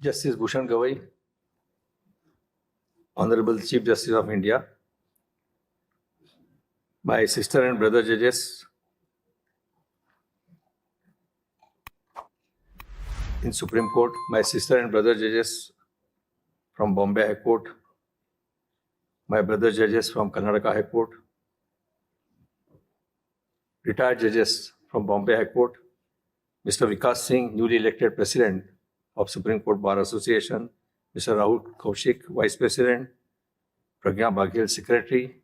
Justice Bhushan Gavai, Honorable Chief Justice of India, my sister and brother judges in Supreme Court, my sister and brother judges from Bombay High Court, my brother judges from Karnataka High Court, retired judges from Bombay High Court, Mr. Vikas Singh, newly elected President of Supreme Court Bar Association, Mr. Rahul Kaushik, Vice President, Pragya Baghel, Secretary,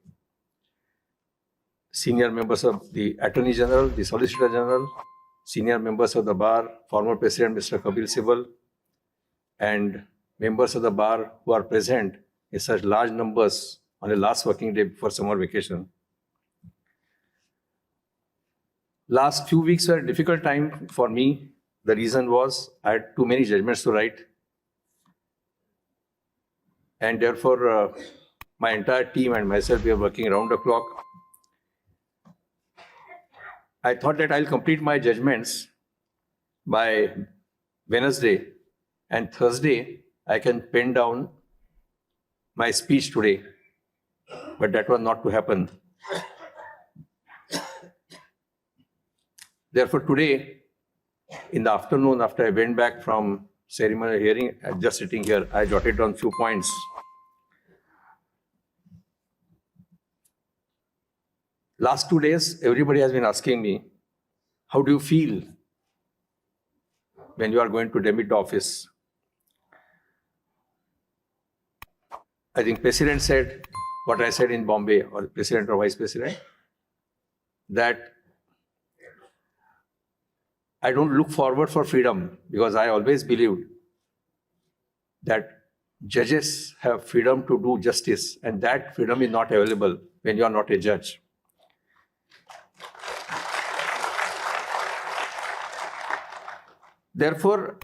senior members of the Attorney General, the Solicitor General, senior members of the Bar, former President Mr. Kapil Sibal, and members of the Bar who are present in such large numbers on the last working day before summer vacation. Last few weeks were a difficult time for me. The reason was I had too many judgments to write. And therefore, my entire team and myself, we are working around the clock. I thought that I'll complete my judgments by Wednesday, and Thursday I can pen down my speech today. But that was not to happen. Therefore, today, in the afternoon, after I went back from ceremonial hearing, just sitting here, I jotted down a few points. Last 2 days, everybody has been asking me, how do you feel when you are going to demit the office? I think President said what I said in Bombay, or President or Vice President, that I don't look forward for freedom, because I always believed that judges have freedom to do justice, and that freedom is not available when you are not a judge. Therefore,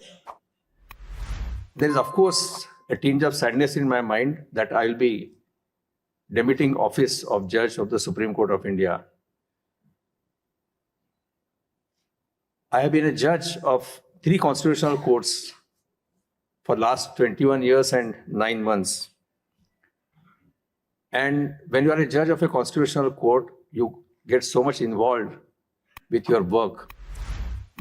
there is, of course, a tinge of sadness in my mind that I will be demitting office of Judge of the Supreme Court of India. I have been a judge of 3 constitutional courts for last 21 years and 9 months. And when you are a judge of a constitutional court, you get so much involved with your work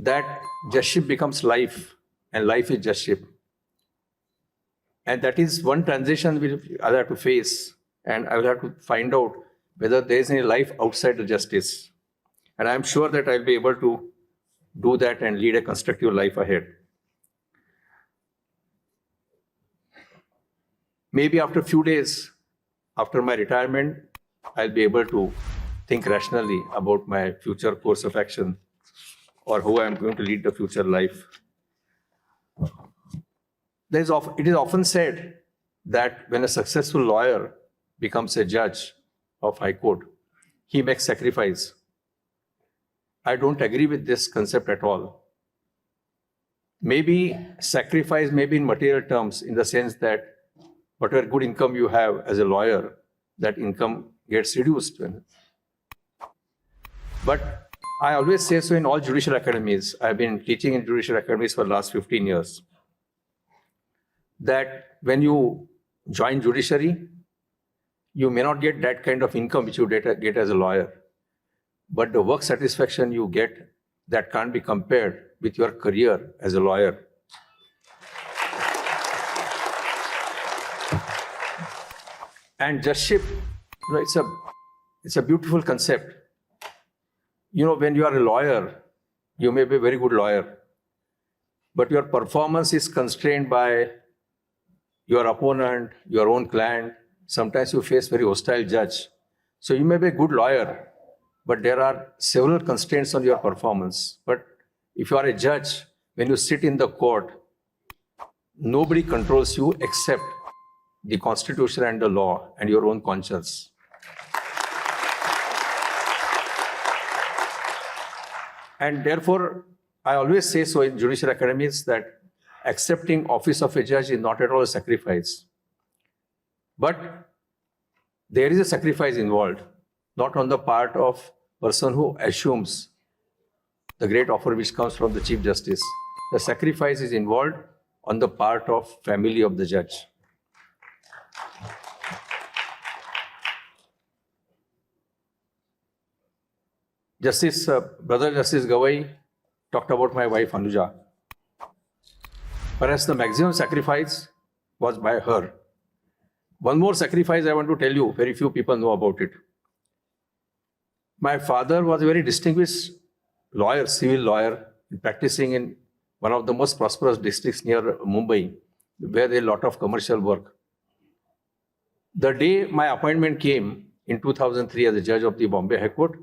that judgeship becomes life, and life is judgeship. And that is one transition I'll have to face, and I will have to find out whether there is any life outside the justice. And I'm sure that I'll be able to do that and lead a constructive life ahead. Maybe after a few days, after my retirement, I'll be able to think rationally about my future course of action, or how I'm going to lead the future life. It is often said that when a successful lawyer becomes a judge of High Court, he makes sacrifice. I don't agree with this concept at all. Maybe sacrifice may be in material terms, in the sense that whatever good income you have as a lawyer, that income gets reduced. But I always say so in all judicial academies. I've been teaching in judicial academies for the last 15 years. That when you join judiciary, you may not get that kind of income which you get as a lawyer. But the work satisfaction you get, that can't be compared with your career as a lawyer. And judgeship, it's a beautiful concept. When you are a lawyer, you may be a very good lawyer, but your performance is constrained by your opponent, your own client. Sometimes you face very hostile judge. So you may be a good lawyer, but there are several constraints on your performance. But if you are a judge, when you sit in the court, nobody controls you except the Constitution and the law and your own conscience. And therefore, I always say so in judicial academies that accepting office of a judge is not at all a sacrifice. But there is a sacrifice involved, not on the part of person who assumes the great offer which comes from the Chief Justice. The sacrifice is involved on the part of family of the judge. Brother Justice Gawai talked about my wife Anuja. Perhaps the maximum sacrifice was by her. One more sacrifice I want to tell you, very few people know about it. My father was a very distinguished lawyer, civil lawyer, practicing in one of the most prosperous districts near Mumbai, where there is a lot of commercial work. The day my appointment came in 2003 as a judge of the Bombay High Court,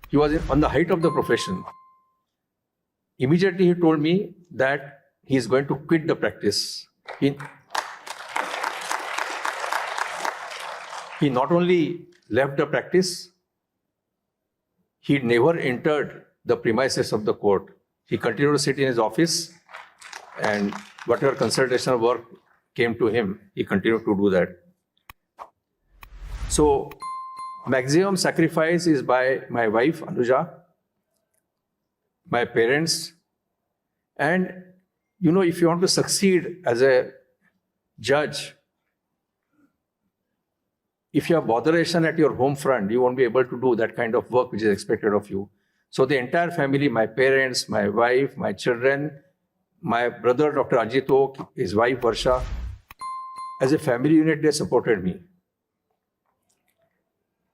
he was on the height of the profession. Immediately he told me that he is going to quit the practice. He not only left the practice, he never entered the premises of the court. He continued to sit in his office, and whatever consultation work came to him, he continued to do that. So, maximum sacrifice is by my wife, Anuja, my parents, and if you want to succeed as a judge, if you have botheration at your home front, you won't be able to do that kind of work which is expected of you. So the entire family, my parents, my wife, my children, my brother, Dr. Ajit Oak, his wife, Varsha, as a family unit, they supported me.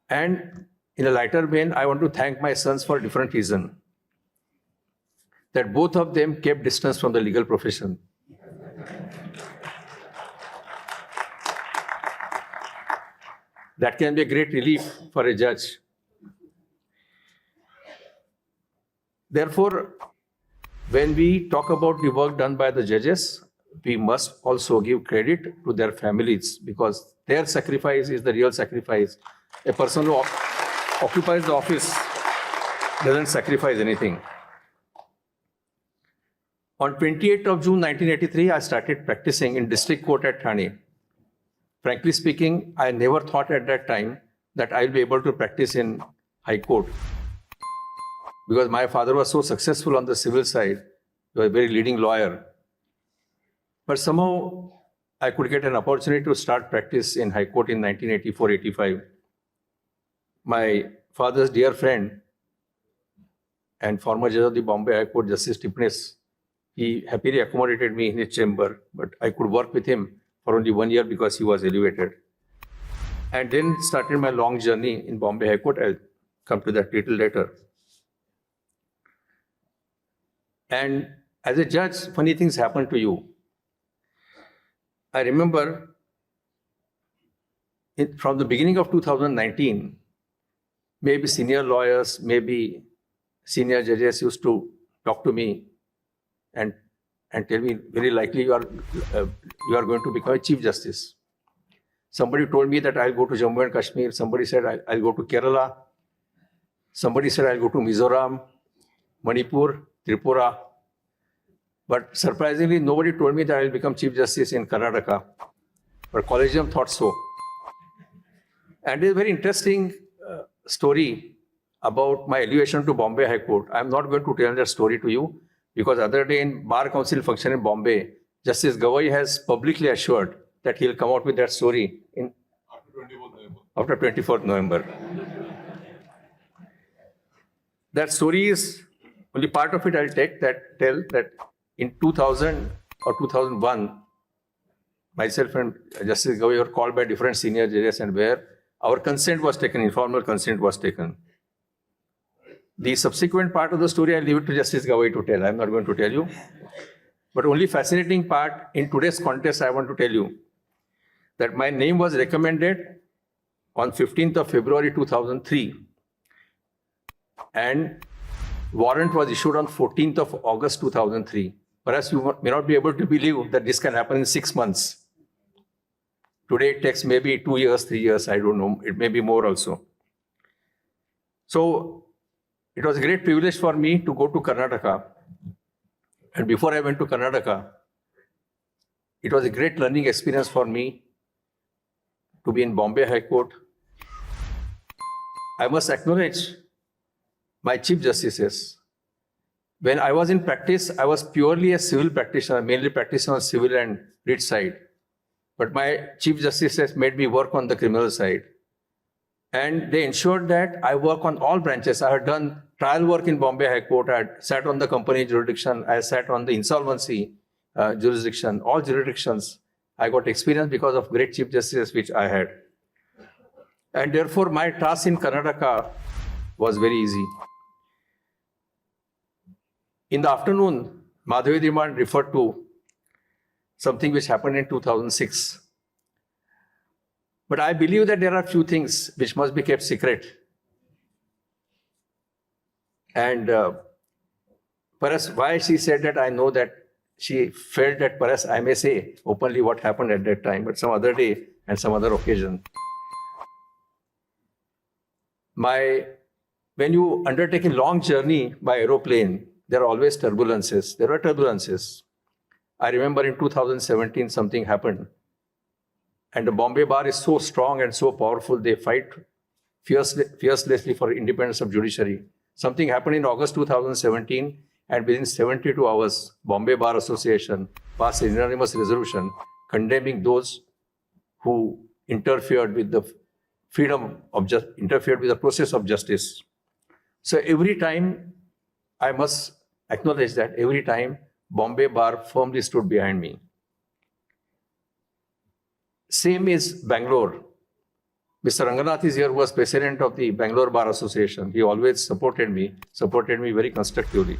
And in a lighter vein, I want to thank my sons for a different reason. That both of them kept distance from the legal profession. That can be a great relief for a judge. Therefore, when we talk about the work done by the judges, we must also give credit to their families, because their sacrifice is the real sacrifice. A person who occupies the office doesn't sacrifice anything. On 28th of June 1983, I started practicing in district court at Thane. Frankly speaking, I never thought at that time that I'll be able to practice in High Court, because my father was so successful on the civil side. He was a very leading lawyer. But somehow I could get an opportunity to start practice in High Court in 1984-85. My father's dear friend and former judge of the Bombay High Court, Justice Tipnis, he happily accommodated me in his chamber, but I could work with him for only 1 year because he was elevated. And then started my long journey in Bombay High Court. I'll come to that little later. And as a judge, funny things happen to you. I remember from the beginning of 2019, maybe senior lawyers, maybe senior judges used to talk to me and tell me, very likely you are going to become a Chief Justice. Somebody told me that I'll go to Jammu and Kashmir. Somebody said I'll go to Kerala. Somebody said I'll go to Mizoram, Manipur, Tripura. But surprisingly, nobody told me that I'll become Chief Justice in Karnataka. But Collegium thought so. And it's a very interesting story about my elevation to Bombay High Court. I'm not going to tell that story to you, because other day in Bar Council function in Bombay, Justice Gawai has publicly assured that he'll come out with that story after 24th November. That story is only part of it I'll tell that in 2000 or 2001, myself and Justice Gawai were called by different senior judges, and where our consent was taken, informal consent was taken. The subsequent part of the story, I'll leave it to Justice Gawai to tell. I'm not going to tell you. But only fascinating part in today's contest, I want to tell you that my name was recommended on 15th of February 2003, and warrant was issued on 14th of August 2003. Perhaps you may not be able to believe that this can happen in 6 months. Today it takes maybe 2 years, 3 years, I don't know. It may be more also. So it was a great privilege for me to go to Karnataka. And before I went to Karnataka, it was a great learning experience for me to be in Bombay High Court. I must acknowledge my Chief Justices. When I was in practice, I was purely a civil practitioner, mainly practicing on civil and writ side. But my Chief Justice has made me work on the criminal side. And they ensured that I work on all branches. I had done trial work in Bombay High Court. I had sat on the company jurisdiction. I sat on the insolvency jurisdiction, all jurisdictions. I got experience because of great Chief Justices which I had. And therefore, my task in Karnataka was very easy. In the afternoon, Madhavi Dhiman referred to something which happened in 2006. But I believe that there are few things which must be kept secret. And perhaps why she said that, I know that she felt that perhaps I may say openly what happened at that time, but some other day and some other occasion. When you undertake a long journey by aeroplane, there are always turbulences. There were turbulences. I remember in 2017, something happened. And the Bombay bar is so strong and so powerful, they fight fiercely for independence of judiciary. Something happened in August 2017, and within 72 hours, Bombay Bar Association passed a unanimous resolution condemning those who interfered with the interfered with the process of justice. So every time, I must acknowledge that every time, Bombay Bar firmly stood behind me. Same is Bangalore. Mr. Ranganath is here, who was president of the Bangalore Bar Association. He always supported me very constructively.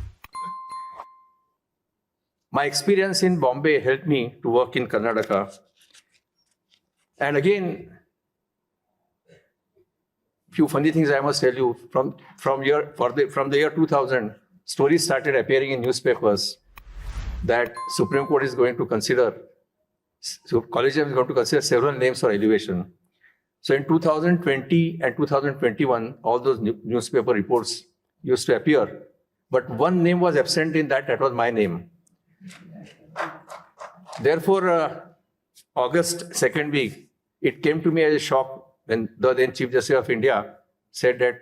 My experience in Bombay helped me to work in Karnataka. And again, few funny things I must tell you. From the year 2000, stories started appearing in newspapers that Supreme Court is going to consider, so Collegium is going to consider several names for elevation. So in 2020 and 2021, all those newspaper reports used to appear. But one name was absent in that was my name. Therefore, August 2nd week, it came to me as a shock when the then Chief Justice of India said that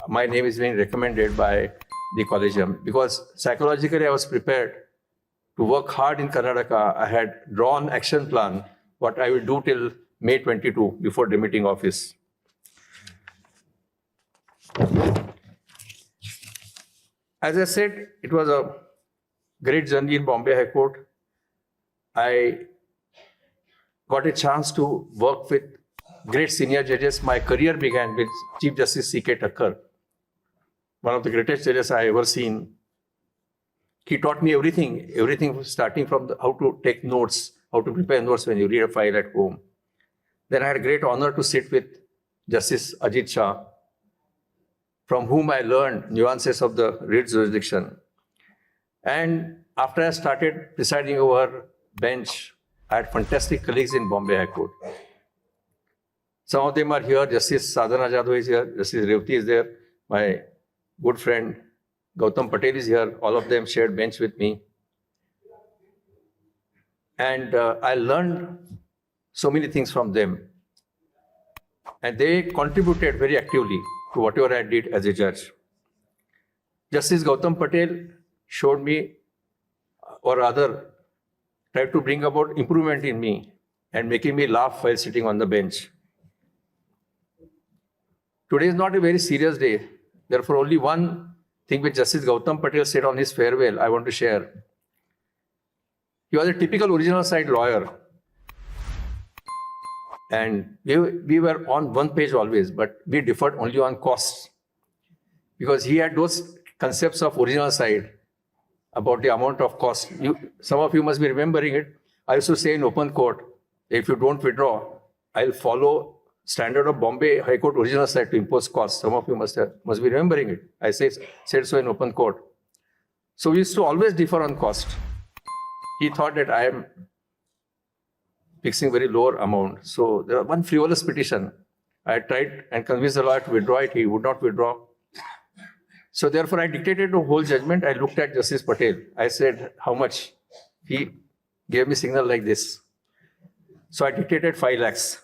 my name is being recommended by the Collegium. Because psychologically I was prepared to work hard in Karnataka. I had drawn action plan, what I will do till May 22 before demitting office. As I said, it was a great journey in Bombay High Court. I got a chance to work with great senior judges. My career began with Chief Justice C.K. Thakkar, one of the greatest judges I ever seen. He taught me everything starting from how to take notes, how to prepare notes when you read a file at home. Then I had a great honor to sit with Justice Ajit Shah, from whom I learned nuances of the writ jurisdiction. And after I started presiding over bench, I had fantastic colleagues in Bombay High Court. Some of them are here. Justice Sadhana Jadhav is here. Justice Revati is there. My good friend Gautam Patel is here. All of them shared bench with me. And I learned so many things from them. And they contributed very actively to whatever I did as a judge. Justice Gautam Patel showed me, or rather, tried to bring about improvement in me and making me laugh while sitting on the bench. Today is not a very serious day. Therefore, only one thing which Justice Gautam Patel said on his farewell, I want to share. He was a typical original side lawyer. And we were on one page always, but we differed only on costs. Because he had those concepts of original side about the amount of cost. Some of you must be remembering it. I used to say in open court, if you don't withdraw, I'll follow standard of Bombay High Court original side to impose costs. Some of you must be remembering it. I said so in open court. So we used to always differ on cost. He thought that I am fixing very lower amount. So there was one frivolous petition. I tried and convinced the lawyer to withdraw it. He would not withdraw. So therefore, I dictated the whole judgment. I looked at Justice Patel. I said, how much? He gave me signal like this. So I dictated 5 lakhs.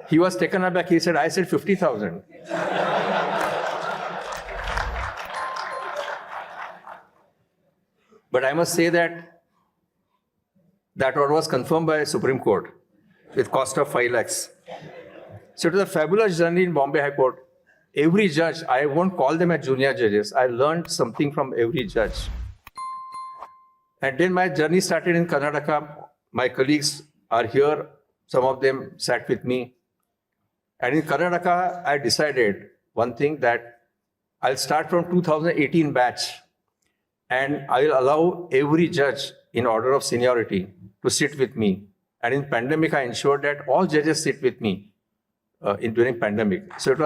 He was taken aback. He said, I said 50,000. But I must say that that order was confirmed by Supreme Court with cost of 5 lakhs. So it was a fabulous journey in Bombay High Court. Every judge, I won't call them as junior judges, I learned something from every judge. And then my journey started in Karnataka. My colleagues are here, some of them sat with me. And in Karnataka, I decided one thing, that I'll start from 2018 batch, and I will allow every judge in order of seniority to sit with me. And in pandemic, I ensured that all judges sit with me during pandemic. So it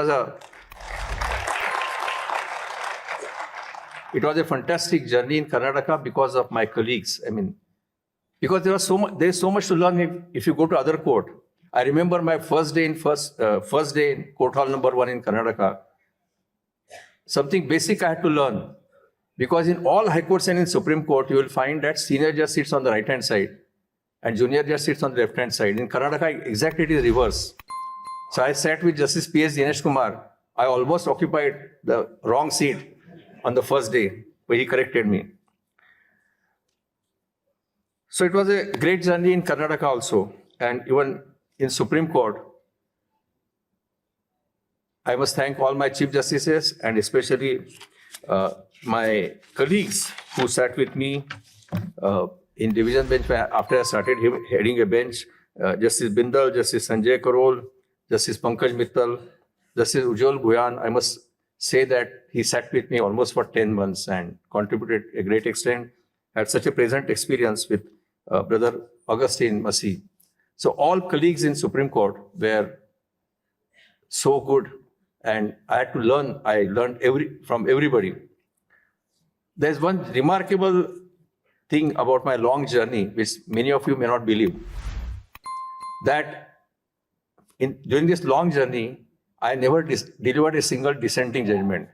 was a fantastic journey in Karnataka because of my colleagues. I mean, because there's so much to learn if you go to other court. I remember my first day in Court Hall number 1 in Karnataka. Something basic I had to learn. Because in all high courts and in Supreme Court, you will find that senior judge sits on the right-hand side and junior judge sits on the left-hand side. In Karnataka, exactly it is reverse. So I sat with Justice P.S. Dinesh Kumar. I almost occupied the wrong seat on the first day, where he corrected me. So it was a great journey in Karnataka also. And even in Supreme Court, I must thank all my Chief Justices and especially my colleagues who sat with me in division bench after I started heading a bench. Justice Bindal, Justice Sanjay Karol, Justice Pankaj Mittal, Justice Ujjwal Bhuyan. I must say that he sat with me almost for 10 months and contributed a great extent. Had such a pleasant experience with Brother Augustine Masi. So all colleagues in Supreme Court were so good, and I had to learn. I learned from everybody. There's one remarkable thing about my long journey, which many of you may not believe, that during this long journey, I never delivered a single dissenting judgment.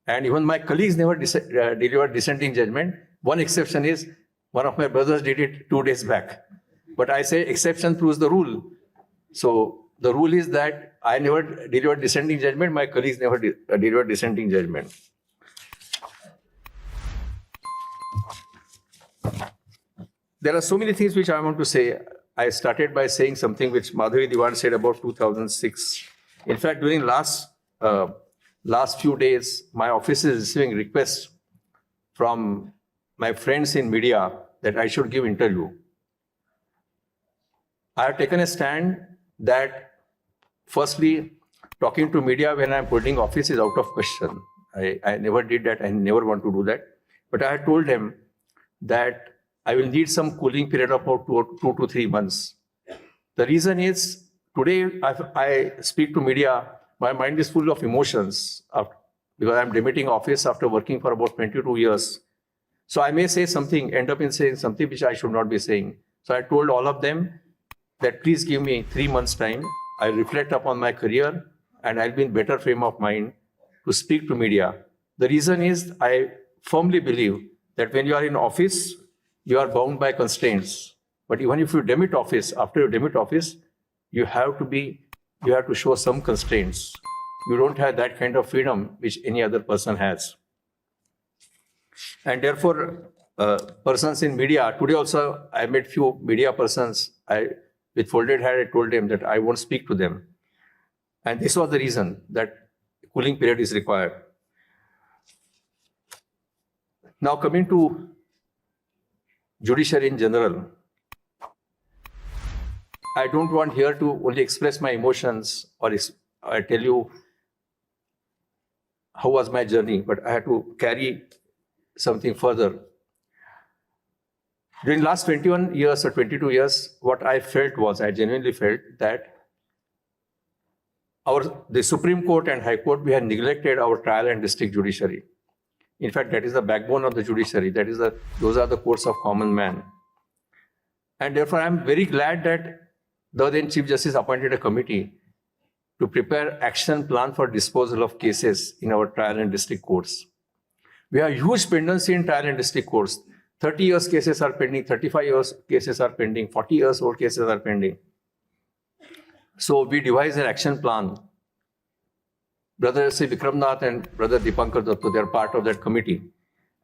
And even my colleagues never delivered dissenting judgment. One exception is, one of my brothers did it 2 days back. But I say exception proves the rule. So the rule is that I never delivered dissenting judgment, my colleagues never delivered dissenting judgment. There are so many things which I want to say. I started by saying something which Madhavi Diwan said about 2006. In fact, during last few days, my office is receiving requests from my friends in media that I should give interview. I have taken a stand that, firstly, talking to media when I'm holding office is out of question. I never did that. I never want to do that. But I had told them that I will need some cooling period of about 2 to 3 months. The reason is, today I speak to media, my mind is full of emotions because I'm demitting office after working for about 22 years. So I may say something, end up in saying something which I should not be saying. So I told all of them that please give me 3 months time. I'll reflect upon my career and I'll be in better frame of mind to speak to media. The reason is, I firmly believe that when you are in office, you are bound by constraints. But even if you demit office, after you demit office, you have to show some constraints. You don't have that kind of freedom which any other person has. And therefore, persons in media, today also I met few media persons, with folded hand, I told them that I won't speak to them. And this was the reason that cooling period is required. Now coming to judiciary in general, I don't want here to only express my emotions or I tell you how was my journey, but I had to carry something further. During last 21 years or 22 years, what I felt was, I genuinely felt that the Supreme Court and High Court, we had neglected our trial and district judiciary. In fact, that is the backbone of the judiciary. Those are the courts of common man. And therefore, I'm very glad that the then Chief Justice appointed a committee to prepare action plan for disposal of cases in our trial and district courts. We have huge pendency in trial and district courts. 30 years cases are pending, 35 years cases are pending, 40 years old cases are pending. So we devised an action plan. Brother C. Vikramnath and Brother Dipankar Dattu, they are part of that committee.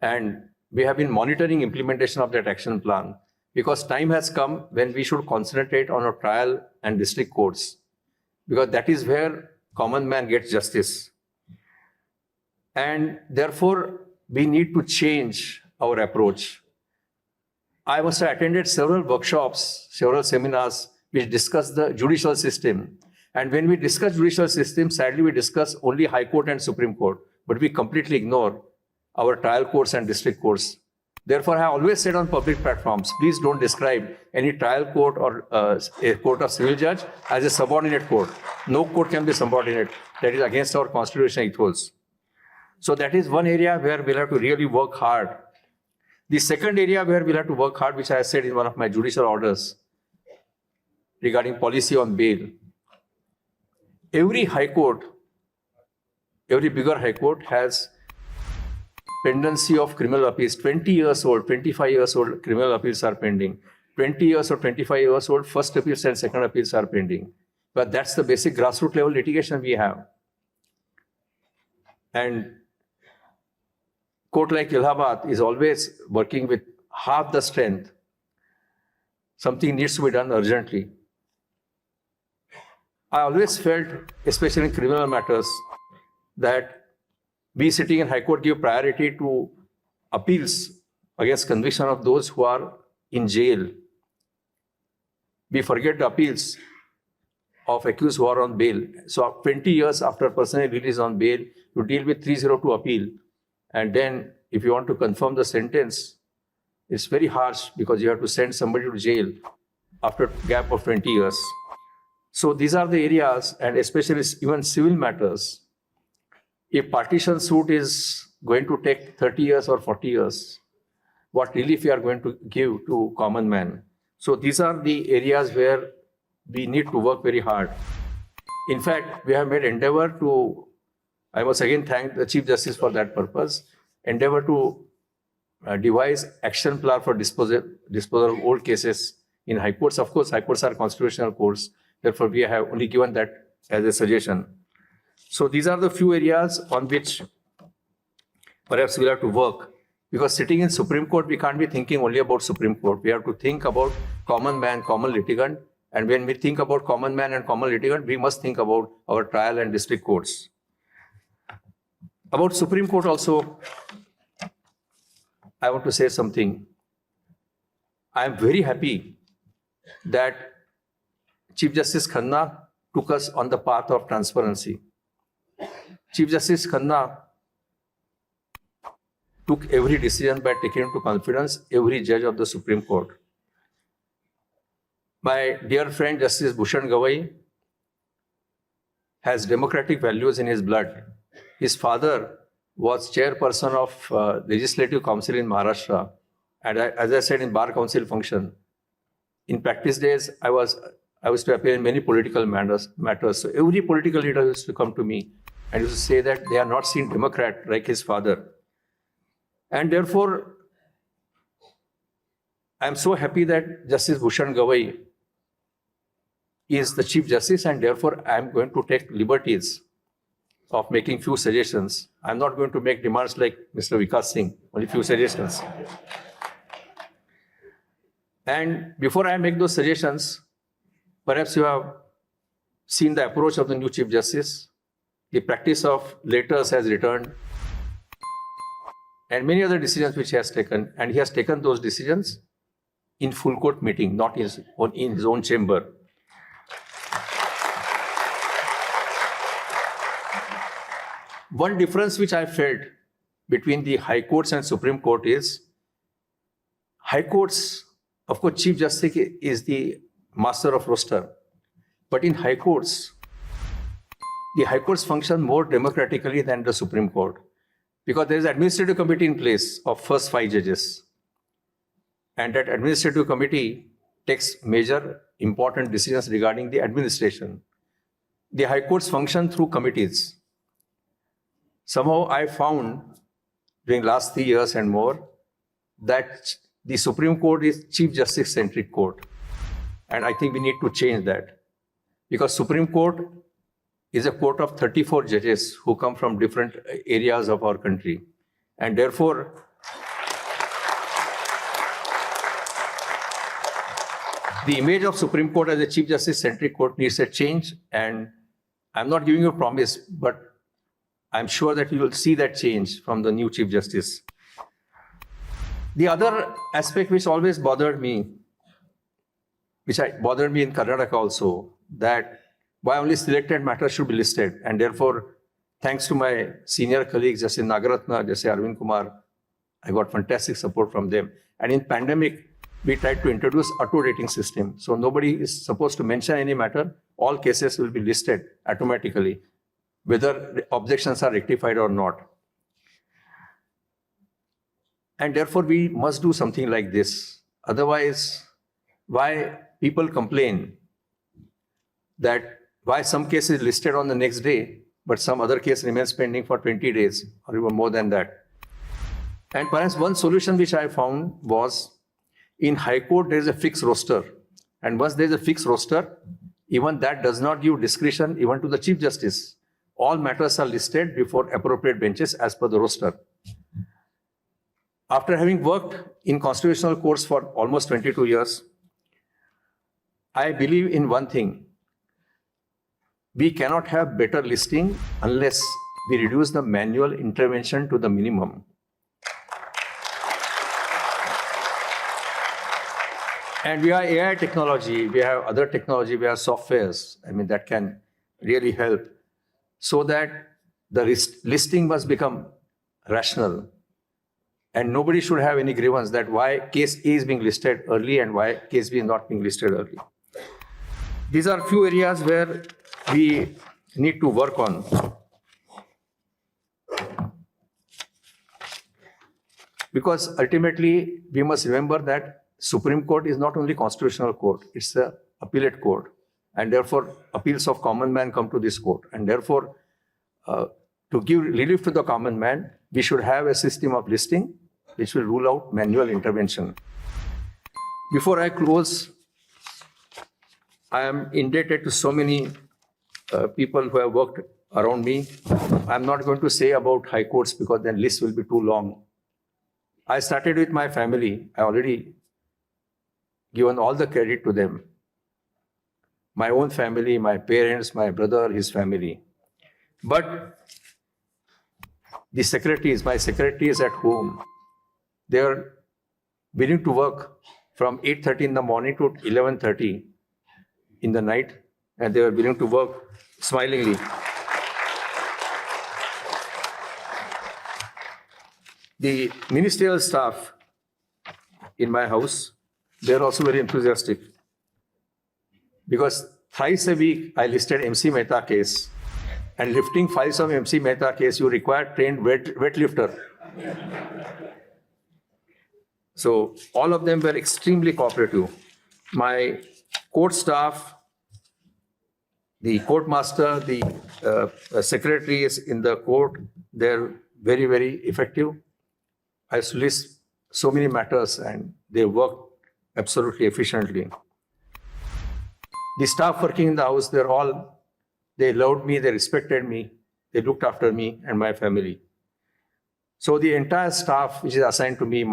And we have been monitoring implementation of that action plan, because time has come when we should concentrate on our trial and district courts, because that is where common man gets justice. And therefore, we need to change our approach. I must have attended several workshops, several seminars which discuss the judicial system. And when we discuss judicial system, sadly, we discuss only High Court and Supreme Court, but we completely ignore our trial courts and district courts. Therefore, I always said on public platforms, please don't describe any trial court or a court of civil judge as a subordinate court. No court can be subordinate. That is against our constitutional ethos. So that is one area where we'll have to really work hard. The second area where we'll have to work hard, which I said in one of my judicial orders regarding policy on bail. Every high court, every bigger high court has pendency of criminal appeals. 20 years old, 25 years old criminal appeals are pending. 20 years or 25 years old first appeals and second appeals are pending. But that's the basic grassroots level litigation we have. And court like Allahabad is always working with half the strength. Something needs to be done urgently. I always felt, especially in criminal matters, that we sitting in High Court give priority to appeals against conviction of those who are in jail. We forget the appeals of accused who are on bail. So 20 years after a person is released on bail, you deal with 302 appeal. And then if you want to confirm the sentence, it's very harsh because you have to send somebody to jail after a gap of 20 years. So these are the areas, and especially even civil matters. If partition suit is going to take 30 years or 40 years, what relief we are going to give to common man? So these are the areas where we need to work very hard. In fact, we have made endeavor to, I must again thank the Chief Justice for that purpose, endeavor to devise action plan for disposal of old cases in high courts. Of course, high courts are constitutional courts. Therefore, we have only given that as a suggestion. So these are the few areas on which perhaps we'll have to work. Because sitting in Supreme Court, we can't be thinking only about Supreme Court. We have to think about common man, common litigant. And when we think about common man and common litigant, we must think about our trial and district courts. About Supreme Court also, I want to say something. I am very happy that Chief Justice Khanna took us on the path of transparency. Chief Justice Khanna took every decision by taking into confidence every judge of the Supreme Court. My dear friend Justice Bhushan Gawai has democratic values in his blood. His father was chairperson of Legislative Council in Maharashtra. And as I said in Bar Council function, in practice days, I was to appear in many political matters. So every political leader used to come to me and used to say that they are not seen Democrat like his father. And therefore, I am so happy that Justice Bhushan Gawai is the Chief Justice, and therefore I am going to take liberties of making few suggestions. I am not going to make demands like Mr. Vikas Singh, only few suggestions. And before I make those suggestions, perhaps you have seen the approach of the new Chief Justice. The practice of letters has returned, and many other decisions which he has taken. And he has taken those decisions in full court meeting, not in his own chamber. One difference which I felt between the High Courts and Supreme Court is, High Courts, of course, Chief Justice is the master of roster. But in High Courts, the High Courts function more democratically than the Supreme Court, because there is an administrative committee in place of first 5 judges. And that administrative committee takes major important decisions regarding the administration. The High Courts function through committees. Somehow I found during last 3 years and more that the Supreme Court is Chief Justice centric court. And I think we need to change that, because Supreme Court is a court of 34 judges who come from different areas of our country. And therefore, The image of Supreme Court as a Chief Justice-centric court needs a change, and I'm not giving you a promise, but I'm sure that you will see that change from the new Chief Justice. The other aspect which always bothered me, bothered me in Karnataka also, that why only selected matters should be listed, and therefore, thanks to my senior colleagues, Justice Nagaratna, Justice Arvind Kumar, I got fantastic support from them. And in pandemic, we tried to introduce auto rating system. So nobody is supposed to mention any matter. All cases will be listed automatically, whether objections are rectified or not. And therefore, we must do something like this. Otherwise, why people complain that why some case is listed on the next day, but some other case remains pending for 20 days or even more than that. And perhaps one solution which I found was, in High Court, there is a fixed roster. And once there is a fixed roster, even that does not give discretion even to the Chief Justice. All matters are listed before appropriate benches as per the roster. After having worked in constitutional courts for almost 22 years, I believe in one thing. We cannot have better listing unless we reduce the manual intervention to the minimum. And we have AI technology, we have other technology, we have softwares, that can really help, so that the listing must become rational. And nobody should have any grievance that why case A is being listed early and why case B is not being listed early. These are few areas where we need to work on. Because ultimately, we must remember that Supreme Court is not only constitutional court, it's an appellate court. And therefore, appeals of common man come to this court. And therefore, to give relief to the common man, we should have a system of listing which will rule out manual intervention. Before I close, I am indebted to so many people who have worked around me. I'm not going to say about high courts because then list will be too long. I started with my family. I already given all the credit to them. My own family, my parents, my brother, his family. But the secretaries, my secretaries at home, they are willing to work from 8:30 in the morning to 11:30 in the night, and they are willing to work smilingly. The ministerial staff in my house, they are also very enthusiastic. Because thrice a week, I listed MC Mehta case. And lifting files of MC Mehta case, you require trained wet lifter. So all of them were extremely cooperative. My court staff, the court master, the secretaries in the court, they're very, very effective. I used to list so many matters and they worked absolutely efficiently. The staff working in the house, they loved me, they respected me, they looked after me and my family. So the entire staff which is assigned to me,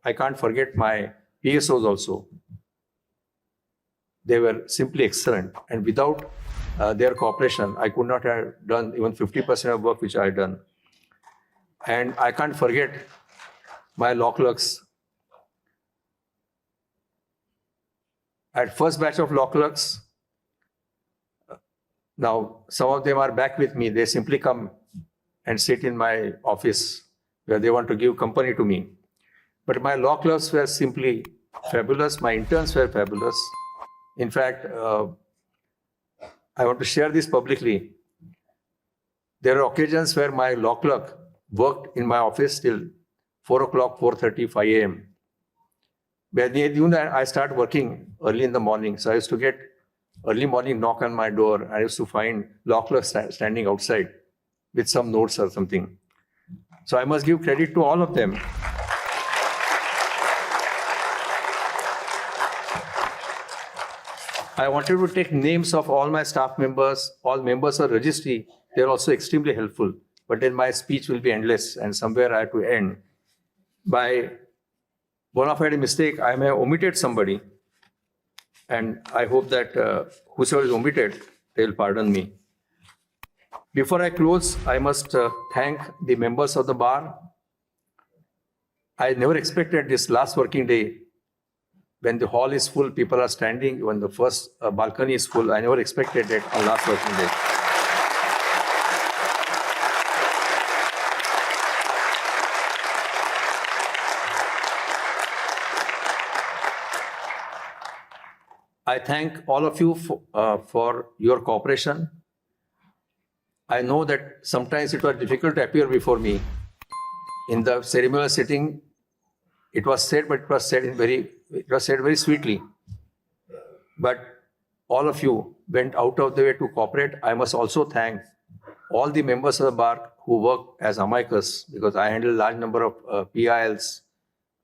I can't forget my PSOs also. They were simply excellent. And without their cooperation, I could not have done even 50% of work which I had done. And I can't forget my law clerks. At first batch of law clerks, now some of them are back with me. They simply come and sit in my office where they want to give company to me. But my law clerks were simply fabulous. My interns were fabulous. In fact, I want to share this publicly. There are occasions where my law clerk worked in my office till 4 o'clock, 4:30, 5 a.m. When I start working early in the morning, so I used to get early morning knock on my door. I used to find law clerks standing outside with some notes or something. So I must give credit to all of them. I wanted to take names of all my staff members, all members of registry. They're also extremely helpful. But then my speech will be endless, and somewhere I have to end. By bona fide mistake, I may have omitted somebody. And I hope that whosoever is omitted, they will pardon me. Before I close, I must thank the members of the bar. I never expected this last working day, when the hall is full, people are standing, when the first balcony is full. I never expected that on last working day. I thank all of you for your cooperation. I know that sometimes it was difficult to appear before me. In the ceremonial sitting, it was said, but it was said very sweetly. But all of you went out of the way to cooperate. I must also thank all the members of the bar who work as amicus, because I handle a large number of PILs.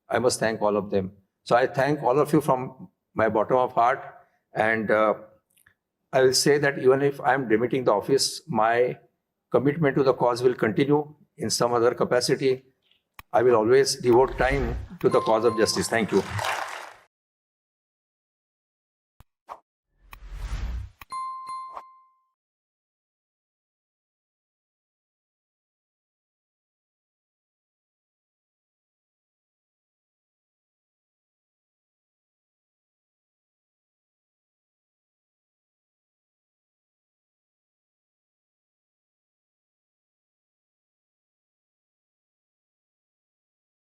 I must thank all of them. So I thank all of you from my bottom of heart. And I will say that even if I am demitting the office, my commitment to the cause will continue in some other capacity. I will always devote time to the cause of justice. Thank you.